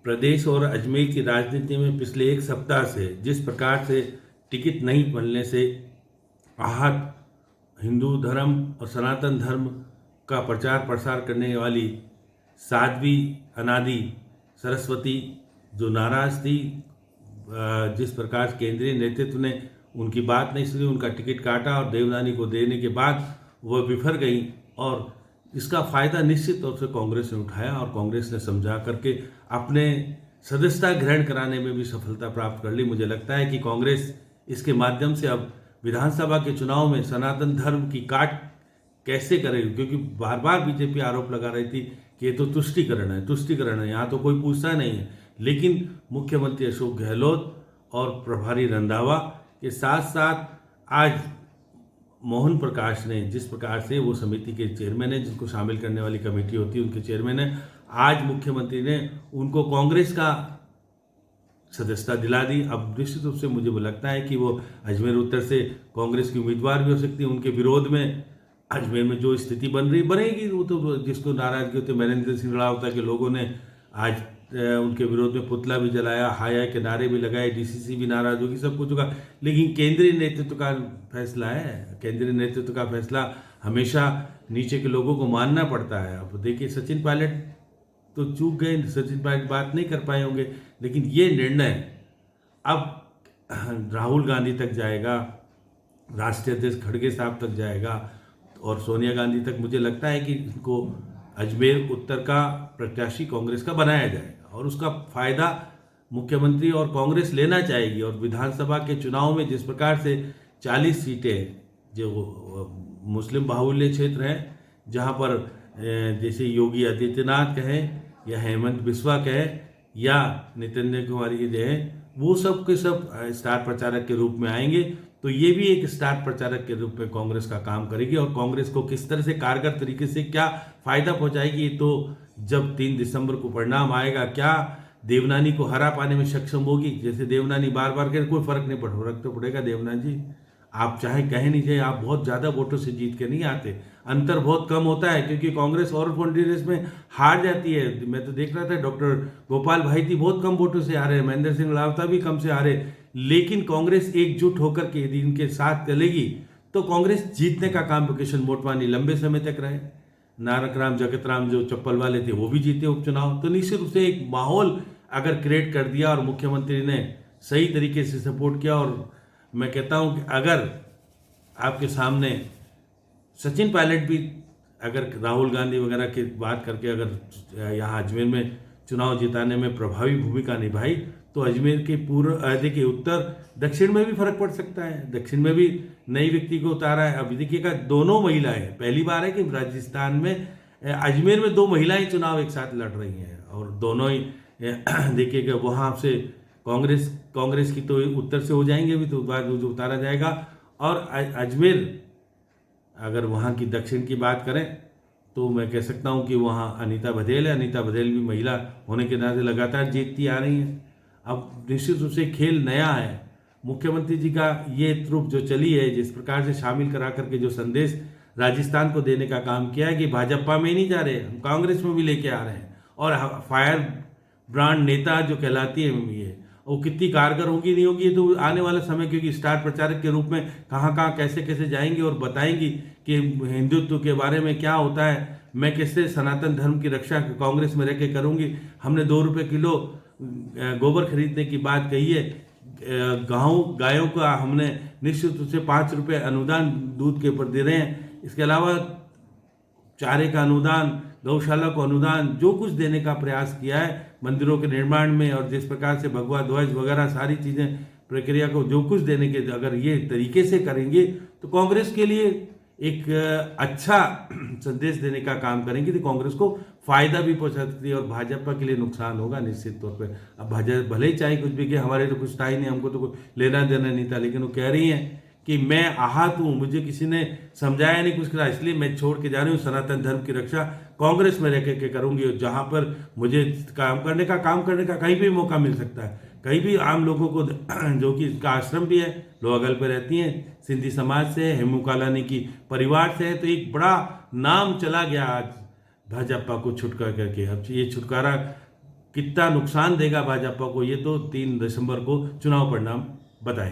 प्रदेश और अजमेर की राजनीति में पिछले एक सप्ताह से जिस प्रकार से टिकट नहीं बनने से आहत हिंदू धर्म और सनातन धर्म का प्रचार प्रसार करने वाली साध्वी अनादि सरस्वती जो नाराज थी, जिस प्रकार केंद्रीय नेतृत्व ने उनकी बात नहीं सुनी, उनका टिकट काटा और देवनानी को देने के बाद वह बिफर गई। और इसका फायदा निश्चित तौर से कांग्रेस ने उठाया और कांग्रेस ने समझा करके अपने सदस्यता ग्रहण कराने में भी सफलता प्राप्त कर ली। मुझे लगता है कि कांग्रेस इसके माध्यम से अब विधानसभा के चुनाव में सनातन धर्म की काट कैसे करेगी, क्योंकि बार बार बीजेपी आरोप लगा रही थी कि ये तो तुष्टिकरण है, यहाँ तो कोई पूछता नहीं है। लेकिन मुख्यमंत्री अशोक गहलोत और प्रभारी रंधावा के साथ साथ आज मोहन प्रकाश ने, जिस प्रकार से वो समिति के चेयरमैन है, जिसको शामिल करने वाली कमेटी होती है उनके चेयरमैन है, आज मुख्यमंत्री ने उनको कांग्रेस का सदस्यता दिला दी। अब निश्चित रूप से मुझे लगता है कि वो अजमेर उत्तर से कांग्रेस की उम्मीदवार भी हो सकती है। उनके विरोध में अजमेर में जो स्थिति बनेगी, वो तो जिसको नाराजगी होती है। महेंद्र सिंह रावता के लोगों ने आज उनके विरोध में पुतला भी जलाया, हाय हाय के नारे भी लगाए, डीसीसी भी नाराज होगी, सब कुछ होगा। लेकिन केंद्रीय नेतृत्व का फैसला है, केंद्रीय नेतृत्व का फैसला हमेशा नीचे के लोगों को मानना पड़ता है। अब देखिए, सचिन पायलट तो चूक गए, सचिन पायलट बात नहीं कर पाए होंगे, लेकिन ये निर्णय अब राहुल गांधी तक जाएगा, राष्ट्रीय अध्यक्ष खड़गे साहब तक जाएगा और सोनिया गांधी तक। मुझे लगता है कि इनको अजमेर उत्तर का प्रत्याशी कांग्रेस का बनाया जाएगा और उसका फायदा मुख्यमंत्री और कांग्रेस लेना चाहेगी। और विधानसभा के चुनाव में जिस प्रकार से 40 सीटें जो मुस्लिम बाहुल्य क्षेत्र हैं, जहां पर जैसे योगी आदित्यनाथ कहें या हेमंत बिस्वा कहें या नितिन कुमारी जी हैं, वो सब के सब स्टार प्रचारक के रूप में आएंगे। तो ये भी एक स्टार प्रचारक के रूप में कांग्रेस का काम करेगी और कांग्रेस को किस तरह से कारगर तरीके से क्या फायदा पहुंचाएगी, तो जब 3 दिसंबर को परिणाम आएगा, क्या देवनानी को हरा पाने में सक्षम होगी। जैसे देवनानी बार बार कह, कोई फर्क नहीं पड़ेगा देवनानी जी, आप चाहे कहे नहीं चाहे, आप बहुत ज़्यादा वोटों से जीत के नहीं आते, अंतर बहुत कम होता है, क्योंकि कांग्रेस और कॉन्टिनेंस में हार जाती है। मैं तो देख रहा था डॉक्टर गोपाल भाई बहुत कम वोटों से आ रहे हैं, महेंद्र सिंह रावता भी कम से आ रहे, लेकिन कांग्रेस एकजुट होकर के यदि इनके साथ चलेगी तो कांग्रेस जीतने का काम किशन मोटवानी लंबे समय तक रहे, नानकराम जगतराम जो चप्पल वाले थे वो भी जीते उपचुनाव। तो निश्चित रूप से एक माहौल अगर क्रिएट कर दिया और मुख्यमंत्री ने सही तरीके से सपोर्ट किया, और मैं कहता हूं कि अगर आपके सामने सचिन पायलट भी अगर राहुल गांधी वगैरह की बात करके अगर यहाँ अजमेर में चुनाव जिताने में प्रभावी भूमिका निभाई, तो अजमेर के पूर्व देखिए उत्तर दक्षिण में भी फर्क पड़ सकता है। दक्षिण में भी नई व्यक्ति को उतारा है। अभी देखिएगा, दोनों महिलाएं, पहली बार है कि राजस्थान में अजमेर में 2 महिलाएं चुनाव एक साथ लड़ रही हैं और दोनों ही देखिएगा वहाँ से कांग्रेस की तो उत्तर से हो जाएंगे अभी, तो बाद जो उतारा जाएगा। और अजमेर अगर वहाँ की दक्षिण की बात करें तो मैं कह सकता हूँ कि वहाँ अनीता बघेल है। अनीता बघेल भी महिला होने के नाते लगातार जीतती आ रही हैं। अब निश्चित रूप से खेल नया है। मुख्यमंत्री जी का ये ट्रुप जो चली है, जिस प्रकार से शामिल करा करके जो संदेश राजस्थान को देने का काम किया है कि भाजपा में ही नहीं जा रहे, हम कांग्रेस में भी लेके आ रहे हैं। और फायर ब्रांड नेता जो कहलाती है ये, वो कितनी कारगर होगी नहीं होगी, तो आने वाला समय, क्योंकि स्टार प्रचारक के रूप में कहाँ कहाँ कैसे कैसे जाएंगी और बताएंगी कि हिंदुत्व के बारे में क्या होता है, मैं कैसे सनातन धर्म की रक्षा कांग्रेस में रह के करूँगी। हमने 2 रुपये किलो गोबर खरीदने की बात कही है, गायों का हमने निश्चित रूप से 5 रुपये अनुदान दूध के ऊपर दे रहे हैं। इसके अलावा चारे का अनुदान, गौशाला को अनुदान, जो कुछ देने का प्रयास किया है मंदिरों के निर्माण में, और जिस प्रकार से भगवा ध्वज वगैरह सारी चीज़ें प्रक्रिया को जो कुछ देने के, अगर ये तरीके से करेंगे तो कांग्रेस के लिए एक अच्छा संदेश देने का काम करेंगे, तो कांग्रेस को फायदा भी पहुंचा सकती है और भाजपा के लिए नुकसान होगा निश्चित तौर पे। अब भाजपा भले ही चाहे कुछ भी कि हमारे तो कुछ था ही नहीं, हमको तो कुछ लेना देना नहीं था, लेकिन वो कह रही हैं कि मैं आहत हूँ, मुझे किसी ने समझाया नहीं, कुछ करा, इसलिए मैं छोड़ के जा रही हूँ। सनातन धर्म की रक्षा कांग्रेस में रह के करूँगी, और जहाँ पर मुझे काम करने का कहीं भी मौका मिल सकता है, कहीं भी आम लोगों को, जो कि इसका आश्रम भी है, लोहागल पे रहती हैं, सिंधी समाज से, हेमू कालानी की परिवार से है, तो एक बड़ा नाम चला गया आज भाजपा को छुटकारा करके। अब ये छुटकारा कितना नुकसान देगा भाजपा को, ये तो 3 दिसंबर को चुनाव परिणाम बताएं।